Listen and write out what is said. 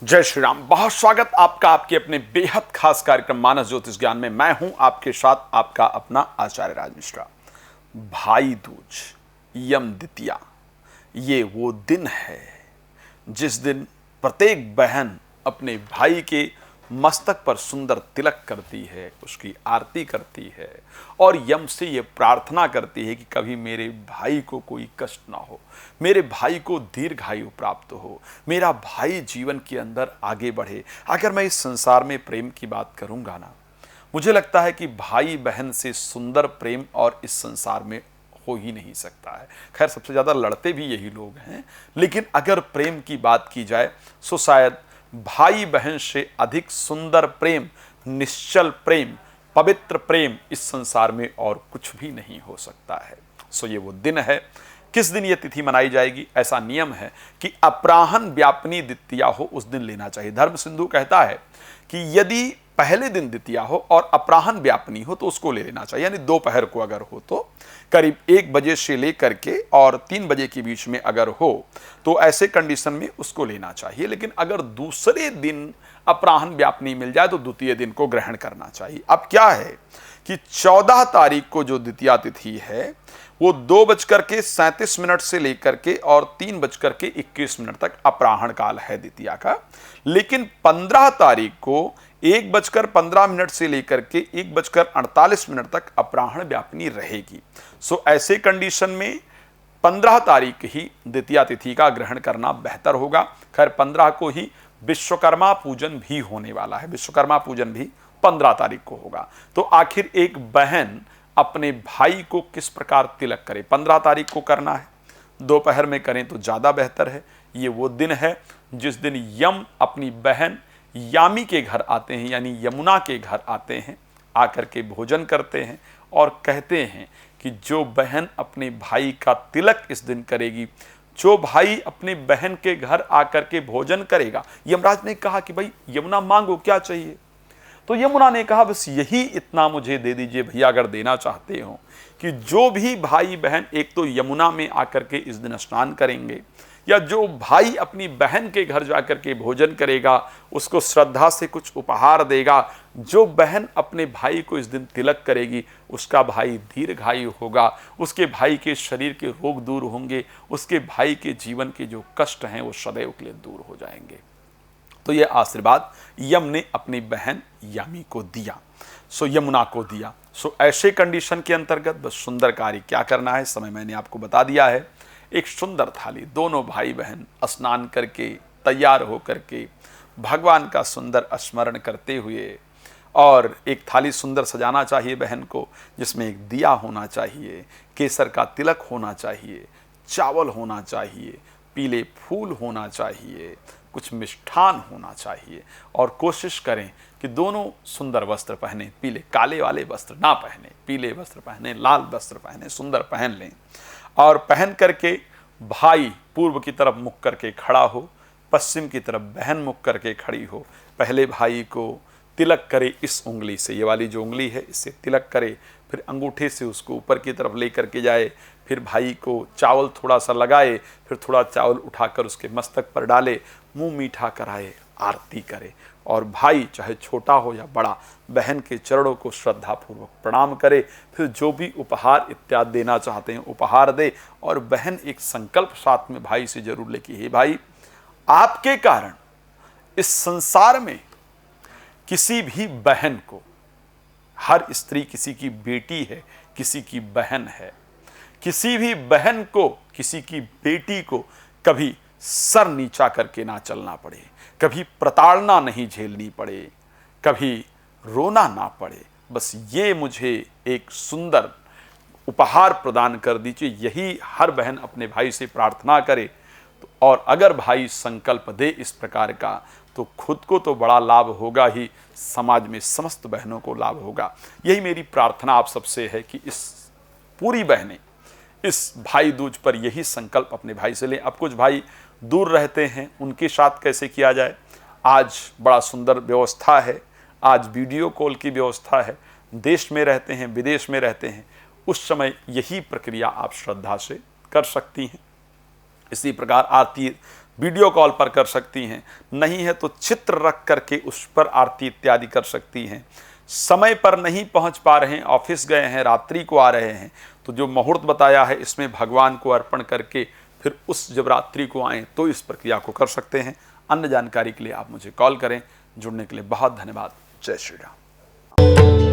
जय श्री राम। बहुत स्वागत आपका आपके अपने बेहद खास कार्यक्रम मानस ज्योतिष ज्ञान में। मैं हूं आपके साथ आपका अपना आचार्य राज मिश्रा। भाई दूज, यम द्वितीया, ये वो दिन है जिस दिन प्रत्येक बहन अपने भाई के मस्तक पर सुंदर तिलक करती है, उसकी आरती करती है और यम से ये प्रार्थना करती है कि कभी मेरे भाई को कोई कष्ट ना हो, मेरे भाई को दीर्घायु प्राप्त हो, मेरा भाई जीवन के अंदर आगे बढ़े। अगर मैं इस संसार में प्रेम की बात करूंगा ना, मुझे लगता है कि भाई बहन से सुंदर प्रेम और इस संसार में हो ही नहीं सकता है। खैर, सबसे ज़्यादा लड़ते भी यही लोग हैं, लेकिन अगर प्रेम की बात की जाए तो शायद भाई बहन से अधिक सुंदर प्रेम, निश्चल प्रेम, पवित्र प्रेम इस संसार में और कुछ भी नहीं हो सकता है। सो ये वो दिन है। किस दिन ये तिथि मनाई जाएगी? ऐसा नियम है कि अपराह्न व्यापिनी द्वितीया हो उस दिन लेना चाहिए। धर्म सिंधु कहता है कि यदि पहले दिन द्वितीया हो और अपराह्न व्यापिनी हो तो उसको ले लेना चाहिए, यानी दोपहर को अगर हो तो करीब 1 बजे से लेकर के और 3 बजे के बीच में अगर हो तो ऐसे कंडीशन में उसको लेना चाहिए। लेकिन अगर दूसरे दिन अपराह्न व्यापिनी मिल जाए तो द्वितीय दिन को ग्रहण करना चाहिए। अब क्या है कि 14 तारीख को जो द्वितीया तिथि है वो 2:37 से लेकर के और 3:21 तक अपराह्न काल है द्वितीया का। लेकिन 15 तारीख को 1:15 से लेकर के 1:48 तक अपराह्न व्यापिनी रहेगी। सो ऐसे कंडीशन में 15 तारीख ही द्वितीया तिथि का ग्रहण करना बेहतर होगा। खैर, 15 को ही विश्वकर्मा पूजन भी होने वाला है। विश्वकर्मा पूजन भी 15 तारीख को होगा। तो आखिर एक बहन अपने भाई को किस प्रकार तिलक करे? 15 तारीख को करना है, दोपहर में करें तो ज़्यादा बेहतर है। ये वो दिन है जिस दिन यम अपनी बहन यामी के घर आते हैं, यानी यमुना के घर आते हैं, आकर के भोजन करते हैं और कहते हैं कि जो बहन अपने भाई का तिलक इस दिन करेगी, जो भाई अपने बहन के घर आकर के भोजन करेगा। यमराज ने कहा कि भाई यमुना मांगो, क्या चाहिए? तो यमुना ने कहा बस यही इतना मुझे दे दीजिए भैया, अगर देना चाहते हो कि जो भी भाई बहन एक तो यमुना में आकर के इस दिन स्नान करेंगे, या जो भाई अपनी बहन के घर जाकर के भोजन करेगा उसको श्रद्धा से कुछ उपहार देगा, जो बहन अपने भाई को इस दिन तिलक करेगी उसका भाई दीर्घायु होगा, उसके भाई के शरीर के रोग दूर होंगे, उसके भाई के जीवन के जो कष्ट हैं वो सदैव के लिए दूर हो जाएंगे। तो ये आशीर्वाद यम ने अपनी बहन यामी को दिया, सो यमुना को दिया। सो ऐसे कंडीशन के अंतर्गत बस सुंदर कार्य क्या करना है, समय मैंने आपको बता दिया है। एक सुंदर थाली, दोनों भाई बहन स्नान करके तैयार होकर के भगवान का सुंदर स्मरण करते हुए, और एक थाली सुंदर सजाना चाहिए बहन को, जिसमें एक दिया होना चाहिए, केसर का तिलक होना चाहिए, चावल होना चाहिए, पीले फूल होना चाहिए, कुछ मिष्ठान होना चाहिए, और कोशिश करें कि दोनों सुंदर वस्त्र पहने, पीले काले वाले वस्त्र ना पहने, पीले वस्त्र पहने, लाल वस्त्र पहने, सुंदर पहन लें। और पहन करके भाई पूर्व की तरफ मुख करके खड़ा हो, पश्चिम की तरफ बहन मुख करके खड़ी हो। पहले भाई को तिलक करे इस उंगली से, ये वाली जो उंगली है इससे तिलक करे, फिर अंगूठे से उसको ऊपर की तरफ ले करके जाए, फिर भाई को चावल थोड़ा सा लगाए, फिर थोड़ा चावल उठाकर उसके मस्तक पर डाले, मुंह मीठा कराए, आरती करे, और भाई चाहे छोटा हो या बड़ा बहन के चरणों को श्रद्धापूर्वक प्रणाम करे। फिर जो भी उपहार इत्यादि देना चाहते हैं उपहार दे, और बहन एक संकल्प साथ में भाई से जरूर ले कि हे भाई, आपके कारण इस संसार में किसी भी बहन को, हर स्त्री किसी की बेटी है, किसी की बहन है, किसी भी बहन को, किसी की बेटी को कभी सर नीचा करके ना चलना पड़े, कभी प्रताड़ना नहीं झेलनी पड़े, कभी रोना ना पड़े। बस ये मुझे एक सुंदर उपहार प्रदान कर दीजिए, यही हर बहन अपने भाई से प्रार्थना करे। और अगर भाई संकल्प दे इस प्रकार का तो खुद को तो बड़ा लाभ होगा ही, समाज में समस्त बहनों को लाभ होगा। यही मेरी प्रार्थना आप सबसे है कि इस पूरी बहनें इस भाई दूज पर यही संकल्प अपने भाई से लें। अब कुछ भाई दूर रहते हैं, उनके साथ कैसे किया जाए? आज बड़ा सुंदर व्यवस्था है, आज वीडियो कॉल की व्यवस्था है। देश में रहते हैं, विदेश में रहते हैं, उस समय यही प्रक्रिया आप श्रद्धा से कर सकती हैं। इसी प्रकार आरती वीडियो कॉल पर कर सकती हैं, नहीं है तो चित्र रख करके उस पर आरती इत्यादि कर सकती हैं। समय पर नहीं पहुंच पा रहे हैं, ऑफिस गए हैं, रात्रि को आ रहे हैं, तो जो मुहूर्त बताया है इसमें भगवान को अर्पण करके फिर उस जब रात्रि को आएँ तो इस प्रक्रिया को कर सकते हैं। अन्य जानकारी के लिए आप मुझे कॉल करें। जुड़ने के लिए बहुत धन्यवाद। जय श्री राम।